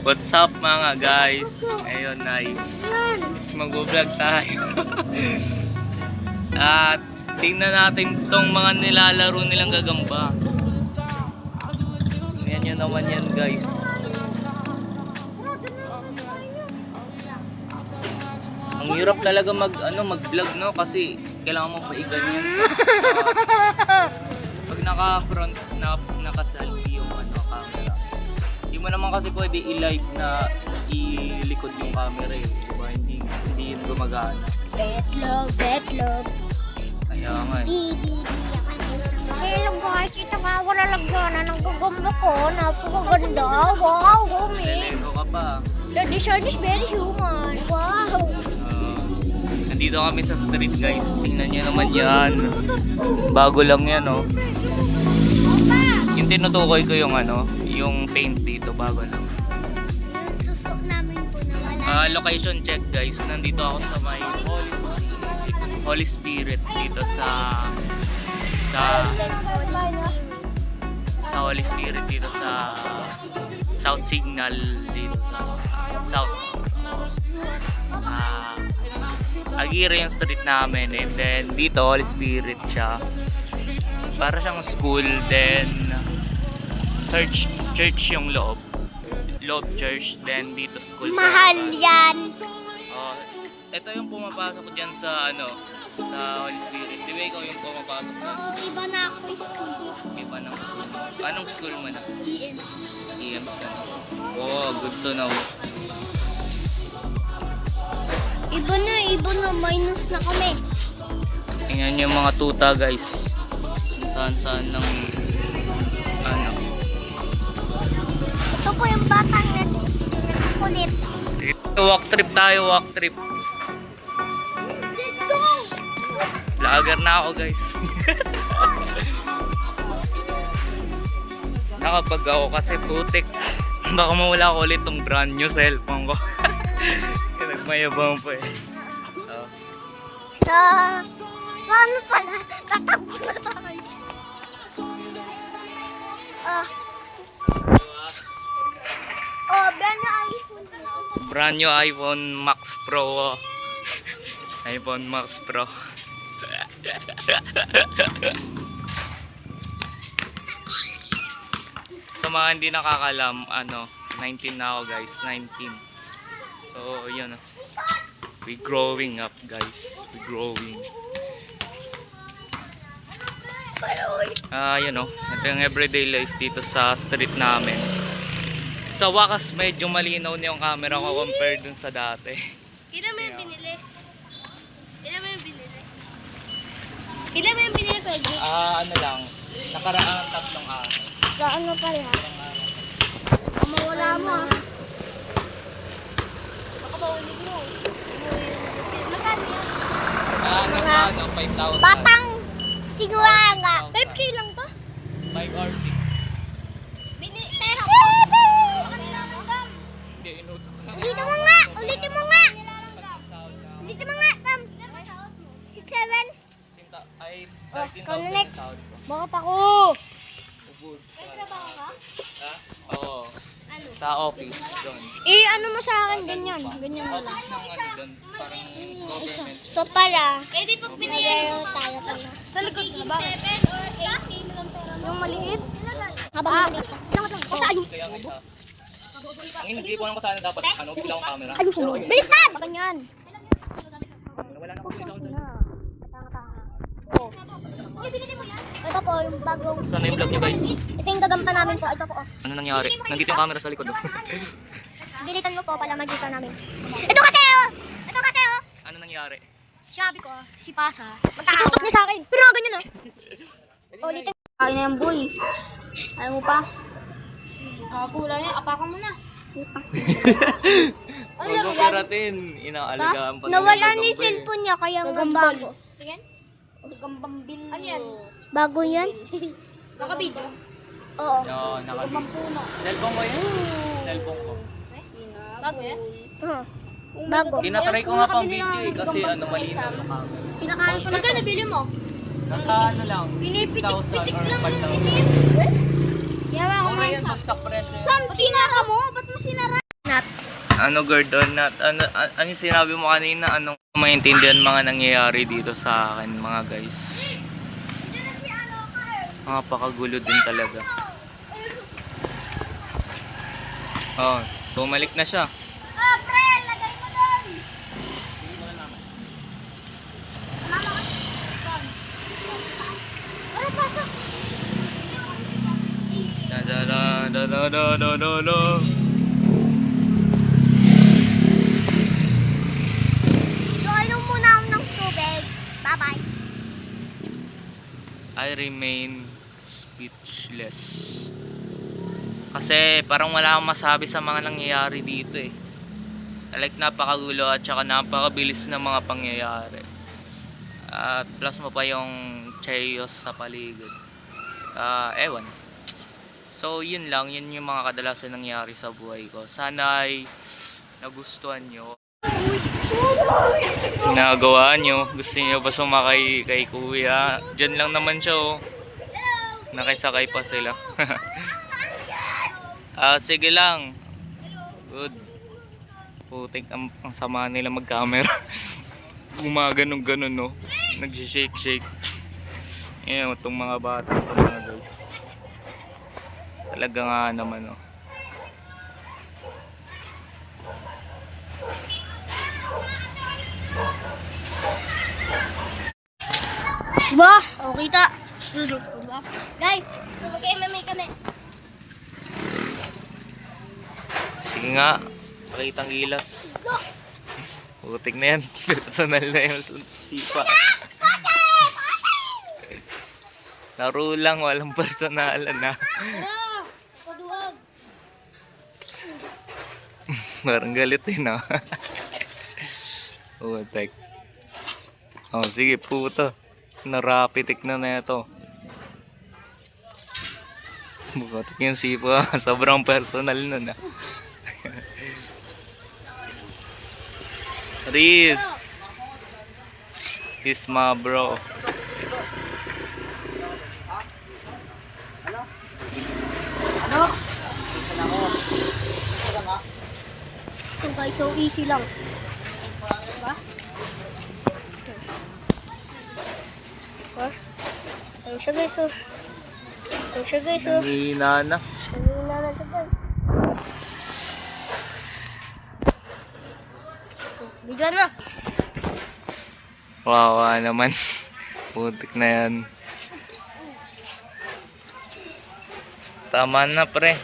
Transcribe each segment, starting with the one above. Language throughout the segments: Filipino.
What's up mga guys? Ayun ay mag-vlog tayo. At tingnan natin itong mga nilalaro nilang gagamba. Tingnan nyo naman yan guys. Ang hirap talaga mag-vlog no kasi kailangan mo paiganyan. Pag naka-front naka-selfie yung camera. Hindi mo naman kasi pwede i-live na ilikod yung camera eh. Diba? Hindi yun gumagana. Betlog. Kaya nga eh. Hello guys, ito nga wala lagyana ng gagamba ko. Napakaganda. Wow, gumi. Lego ka pa. The design is very human. Wow. Nandito kami sa street guys. Tingnan nyo naman yan. Bago lang yan oh. Yung tinutukoy ko yung yung paint dito bago lang. Susok namin po na wala. Location check guys. Nandito ako sa may Holy Spirit dito sa Holy Spirit dito sa South Signal dito sa South Aguirre yung street namin, and then dito Holy Spirit siya, para siyang school, then church yung loob church, then dito school. Mahal yan. Ito yung pumapasok dyan sa sa Holy Spirit. Di ba ikaw yung pumapasok dyan? Oo, iba na ako yung school. Iba ng school. Anong school mo na? EMS. EMS ka na. Oh, good to know. Iba na, minus na kami. Tingnan yung mga tuta guys. Saan ng Ito po yung batang kulit. Walk trip tayo, walk trip. Let's go! Vlogger na ako guys. Nakapag ako kasi putik. Baka mawala ko ulit tong brand new cellphone ko. Nagmayabang pa eh. Paano pala? Tatakbo na tayo. Brand new iPhone Max Pro. iPhone Max Pro. Sa mga hindi nakakalam, 19 na ako guys, 19. So, yun. We growing up guys. We growing. Yun ito yung everyday life dito sa street namin. Sa wakas medyo malinaw na yung camera ko compare dun sa dati. Ilan mo yung binili? Ilan mo yung binili ko? Lang, nakaraang tatlong araw. Sa ano pala? Mawala mo ah. Baka maulig mo. Magkano yan? Nasa 5,000. Batang siguranga. 5K lang to? 5 or 6. Pero Hindi, inut. ulitin mo nga! Ulitin mo nga! Ulitin mo nga, Sam! 6-7? Ay, Ikaw na 13,000 next. yung sahod ko. Bakit ako? Ubus. May trabaho ka? Oo. Ano? Sa office doon. Ano mo sa akin? Ganyan. Ganyan mo lang. Office ng doon, parang government. So pala, di pag binayaran mo tayo pala. Sa likod na ba? 7 or 8K na lang pera mo. Yung maliit? Habang Kasaan? Kaya nga isa. Ang hindi ko naman sana dapat, bigla akong camera. Ayusin mo. Baliktad! Baka niyan. Wala na akong isa ko sa... Ito po yung bagong... Saan na yung vlog nyo guys? Ito yung gagamba namin po. Ito po. Ano nangyari? Nandito yung camera sa likod. Bilitan mo po para magkita namin. Ito kasi oh! Ito kasi oh! Ano nangyari? Sabi ko, si Pasa. Magkakatok niya sa akin. Pero ganyan oh. Ulitin. Kaya na yung boy. Ayaw mo pa? Kakakulang yan. Apakan mo na. Huwag mo karatin. Inaalagaan pa. Nawala ni cellphone niya kaya bago. Sige? Gagambang bil. Ano yan? Bago yan? Nakabidyo? Oo. Oo, nakabidyo. Cellphone ko yan? Cellphone ko. Bago yan? Bago. Tinatry ko nga pang video eh kasi malinaw yung camera. Pinakain ko na. Magkano bili mo? Nasa lang. Pinipitik-pitik lang. 5,000. Yawa ko Mura man yan, sa. bagsak presyo. Sam, sinara mo? Ba't mo sinara? Ano Gordon, ano yung sinabi mo kanina? Anong maintindihan mga nangyayari dito sa akin mga guys? Napakagulo din talaga. Oh, bumalik na siya. Ah, pre, lagay mo doon. Ano, pasok? Da da da da da da da da da. So, inom muna ako ng tubig. Bye-bye. I remain speechless. Kasi parang wala akong masabi sa mga nangyayari dito eh. Like napakagulo at saka napakabilis ng mga pangyayari. At plus mo pa yung chaos sa paligid. Ewan. So yun lang, yun yung mga kadalasan nangyayari sa buhay ko. Sana ay nagustuhan nyo. Nagawa nyo. Gusto nyo ba sumakay kay kuya? Diyan lang naman siya oh. Nakisakay pa sila. Sige lang. Good. Putik ang sama nila mag-camera. Gumaganong-ganon no. Nag-shake-shake. Ayan, itong mga bata ito mga guys. Talaga nga naman no. Diba? O, kita. Diba? Guys, mag-MMA kami. Sige nga. Pakitang gilas. Putik na yan. Personal na yung sipa. Laro lang. Walang personalan na. Tara! Paduwag! Parang galit din no. Putik. Oh, sige puto. Narapitik na ito. Bukatik yung sipa. Sobrang personal nun ah. Riz. He's my bro. So guys, so easy lang. Diba? Ayun siya guys, oh. Ayun siya guys, oh. Nanghihina na. Ayun na natin guys. Bigyan na. Wawa naman. Putik na yan. Tama na pre.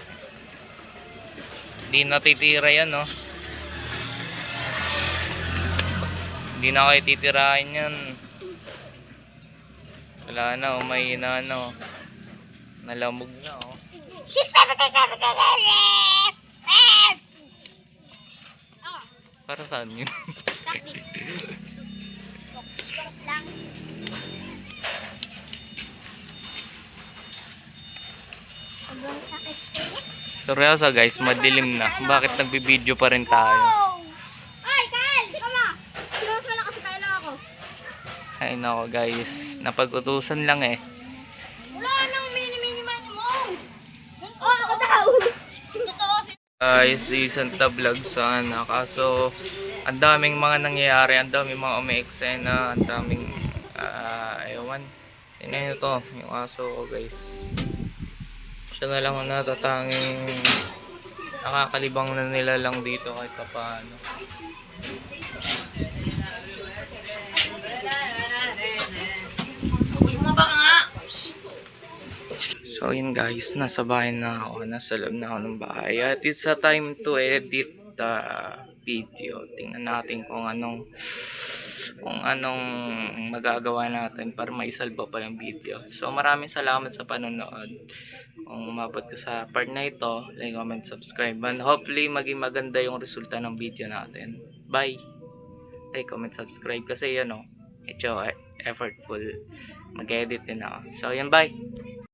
Hindi natitira yan no. Hindi na kayo titirahin yan. Wala na oh, mahina na oh. Nalamog na oh. Para saan yun? Practice. Lang. Sobrang sakit. Seryoso guys, madilim na. Bakit nagbibideo pa rin tayo? Ay, Kyle! Di ka ma! Sinuwas mo na kasi kaya lang ako. Ay nako guys, napag-utusan lang eh. Wala nang mini-mini-mani mo! Oh, ako daw! Totoo si... Guys, recent na vlog sana. Kaso, ang daming mga nangyayari, ang daming mga umi-eksena, ang daming, ewan. Sino yun to? Yung aso ko guys. Siya na lang ang natatanging nakakalibang na nila lang dito kahit paano. So yun guys, nasa bahay na ako, nasa loob na ako ng bahay. At it's a time to edit the video. Tingnan natin kung anong magagawa natin para maisalba pa yung video. So maraming salamat sa panonood. Kung umabot ka sa part na ito, like, comment, subscribe. And hopefully maging maganda yung resulta ng video natin. Bye! Like, comment, subscribe kasi medyo effortful mag-edit din ako. So yun, bye!